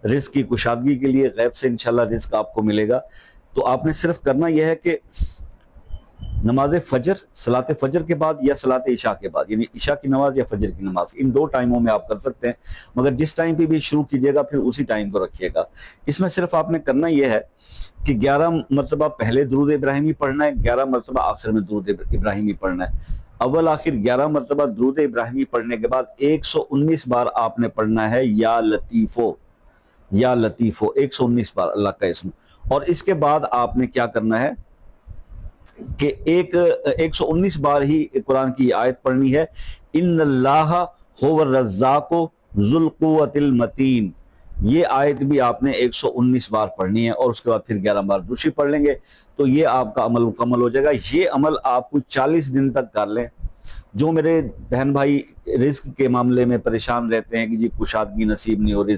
رزق کی کشادگی کے لیے غیب سے انشاءاللہ رزق آپ کو ملے گا۔ تو آپ نے صرف کرنا یہ ہے کہ نماز فجر، صلاۃ فجر کے بعد یا صلاۃ عشاء کے بعد، یعنی عشاء کی نماز یا فجر کی نماز، ان دو ٹائموں میں آپ کر سکتے ہیں، مگر جس ٹائم پہ بھی شروع کیجیے گا پھر اسی ٹائم کو رکھیے گا۔ اس میں صرف آپ نے کرنا یہ ہے کہ 11 مرتبہ پہلے درود ابراہیمی پڑھنا ہے، 11 مرتبہ آخر میں درود ابراہیمی پڑھنا ہے۔ اول آخر 11 مرتبہ درود ابراہیمی پڑھنے کے بعد 119 بار آپ نے پڑھنا ہے یا لطیفو، یا لطیفو، 119 بار اللہ کا اسم۔ اور اس کے بعد آپ نے کیا کرنا ہے کہ 119 بار ہی قرآن کی آیت پڑھنی ہے، ان اللہ هو الرزاق ذو القوۃ المتین۔ یہ آیت بھی آپ نے 119 بار پڑھنی ہے، اور اس کے بعد پھر 11 بار دوسری پڑھ لیں گے تو یہ آپ کا عمل مکمل ہو جائے گا۔ یہ عمل آپ کو 40 دن تک کر لیں۔ جو میرے بہن بھائی رزق کے معاملے میں پریشان رہتے ہیں کہ جی کشادگی نصیب نہیں ہو رہی،